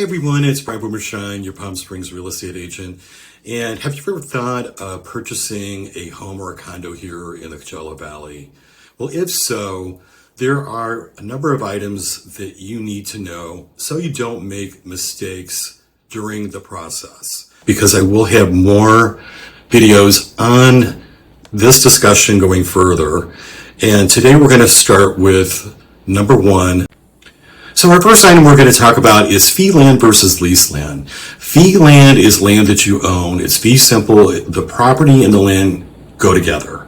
Hi everyone, it's Bryan Boomershine, your Palm Springs real estate agent. And have you ever thought of purchasing a home or a condo here in the Coachella Valley? Well, if so, there are a number of items that you need to know so you don't make mistakes during the process. Because I will have more videos on this discussion going further. And today we're going to start with number one. So our first item we're going to talk about is fee land versus lease land. Fee land is land that you own. It's fee simple. The property and the land go together.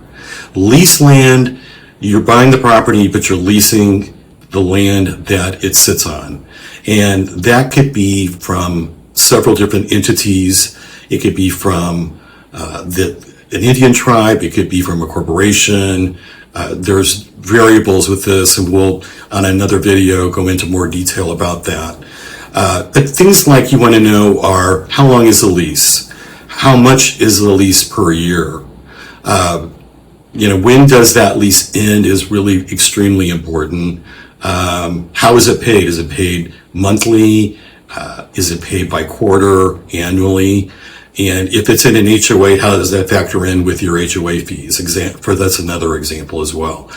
Lease land, you're buying the property, but you're leasing the land that it sits on. And that could be from several different entities. It could be from an Indian tribe. It could be from a corporation. There's variables with this, and we'll, on another video, go into more detail about that. But things like you want to know are, how long is the lease? How much is the lease per year? When does that lease end is really extremely important. How is it paid? Is it paid monthly? Is it paid by quarter, annually? And if it's in an HOA, how does that factor in with your HOA fees? That's another example as well.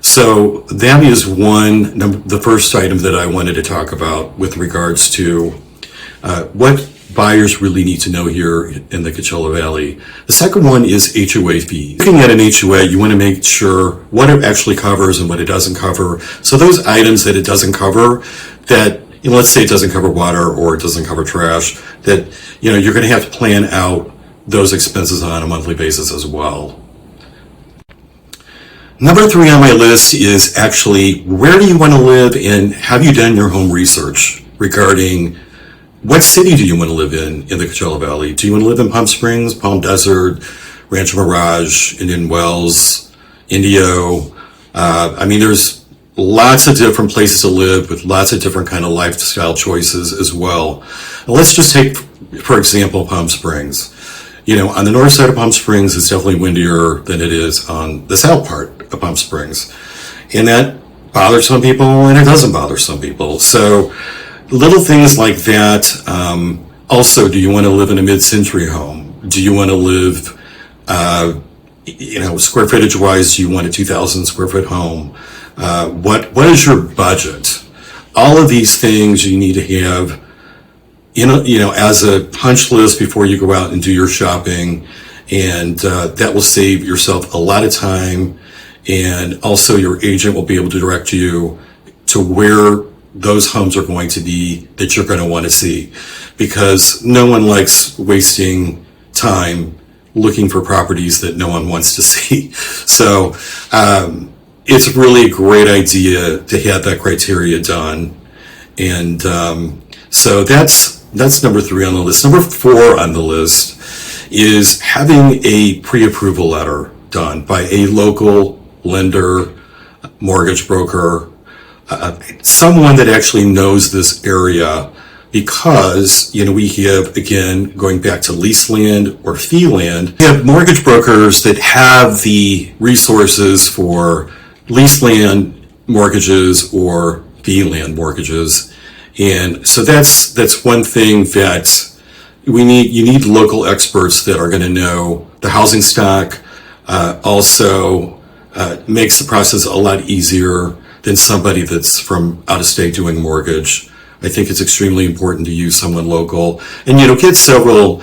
So that is the first item that I wanted to talk about with regards to what buyers really need to know here in the Coachella Valley. The second one is HOA fees. Looking at an HOA, you want to make sure what it actually covers and what it doesn't cover. So those items that it doesn't cover, that let's say it doesn't cover water or it doesn't cover trash, that you're going to have to plan out those expenses on a monthly basis as well. Number 3 on my list is actually, where do you want to live, and have you done your home research regarding what city do you want to live in the Coachella Valley? Do you want to live in Palm Springs, Palm Desert, Rancho Mirage, Indian Wells, Indio? There's lots of different places to live with lots of different kind of lifestyle choices as well. Let's just take, for example, Palm Springs. On the north side of Palm Springs, it's definitely windier than it is on the south part of Palm Springs. And that bothers some people and it doesn't bother some people. So little things like that. Also, do you want to live in a mid-century home? Do you want to live, square footage wise, do you want a 2,000 square foot home? What is your budget? All of these things you need to have as a punch list before you go out and do your shopping, and that will save yourself a lot of time, and also your agent will be able to direct you to where those homes are going to be that you're going to want to see, because no one likes wasting time looking for properties that no one wants to see. So it's really a great idea to have that criteria done. And so that's number 3 on the list. Number 4 on the list is having a pre-approval letter done by a local lender, mortgage broker, someone that actually knows this area, because we have, again, going back to lease land or fee land, we have mortgage brokers that have the resources for lease land mortgages or fee land mortgages. And so that's one thing that you need local experts that are going to know the housing stock. Also makes the process a lot easier than somebody that's from out of state doing mortgage. I think it's extremely important to use someone local, and get several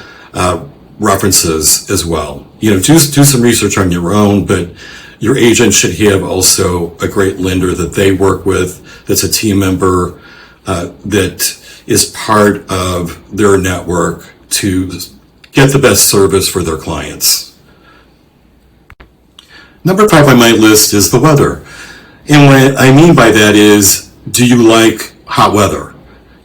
references as well. Do some research on your own, but your agent should have also a great lender that they work with, that's a team member, that is part of their network to get the best service for their clients. Number 5 on my list is the weather. And what I mean by that is, do you like hot weather?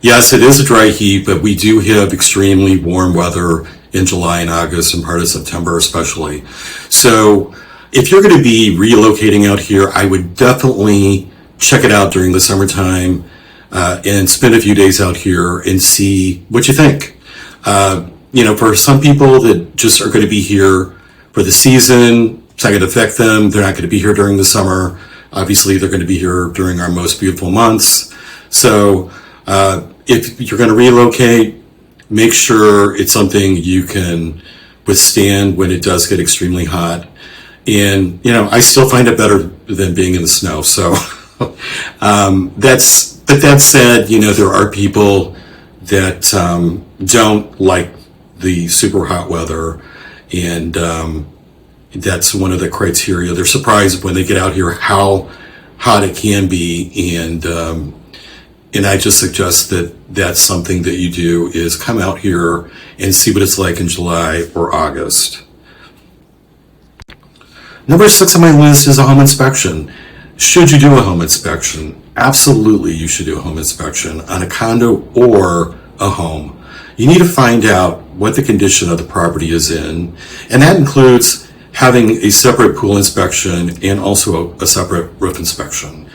Yes, it is a dry heat, but we do have extremely warm weather in July and August and part of September especially. So if you're going to be relocating out here, I would definitely check it out during the summertime and spend a few days out here and see what you think. For some people that just are going to be here for the season, it's not going to affect them. They're not going to be here during the summer. Obviously, they're going to be here during our most beautiful months. So if you're going to relocate, make sure it's something you can withstand when it does get extremely hot. And, I still find it better than being in the snow. So, but that said, there are people that, don't like the super hot weather. And, that's one of the criteria. They're surprised when they get out here how hot it can be. And I just suggest that that's something that you do is come out here and see what it's like in July or August. Number 6 on my list is a home inspection. Should you do a home inspection? Absolutely, you should do a home inspection on a condo or a home. You need to find out what the condition of the property is in, and that includes having a separate pool inspection and also a separate roof inspection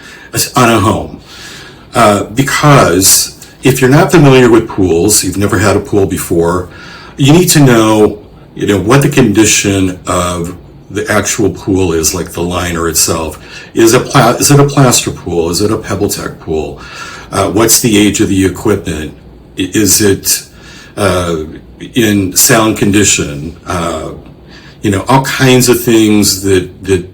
on a home. Because if you're not familiar with pools, you've never had a pool before, you need to know, what the condition of the actual pool is, like the liner itself. Is it a plaster pool? Is it a PebbleTech pool? What's the age of the equipment? Is it in sound condition? All kinds of things that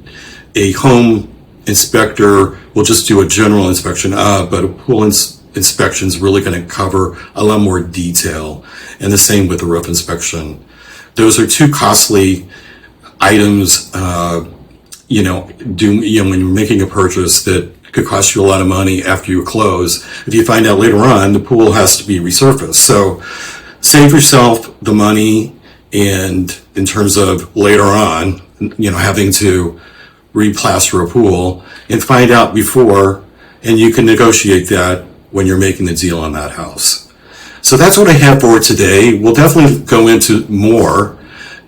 a home inspector will just do a general inspection of, but a pool inspection is really going to cover a lot more detail. And the same with the roof inspection. Those are two costly items, when you're making a purchase that could cost you a lot of money after you close. If you find out later on, the pool has to be resurfaced. So save yourself the money, and in terms of later on, having to replaster a pool, and find out before, and you can negotiate that when you're making the deal on that house. So that's what I have for today. We'll definitely go into more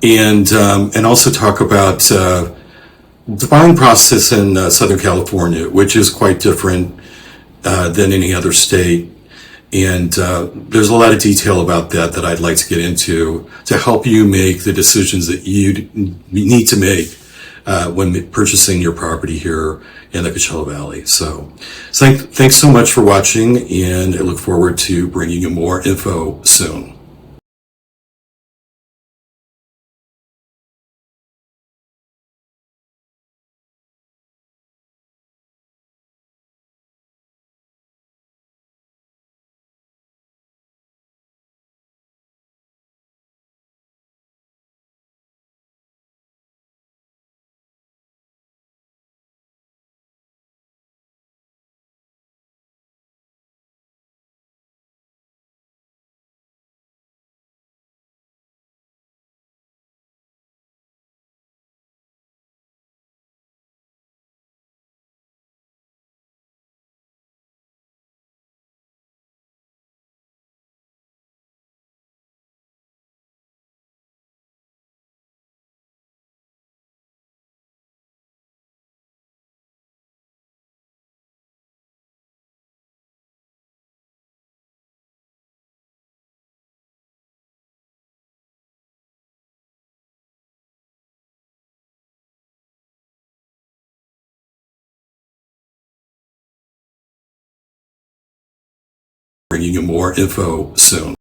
and also talk about the buying process in Southern California, which is quite different than any other state. And there's a lot of detail about that I'd like to get into to help you make the decisions that you need to make when purchasing your property here in the Coachella Valley. So thanks so much for watching, and I look forward to bringing you more info soon. Bringing you more info soon.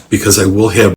Because I will have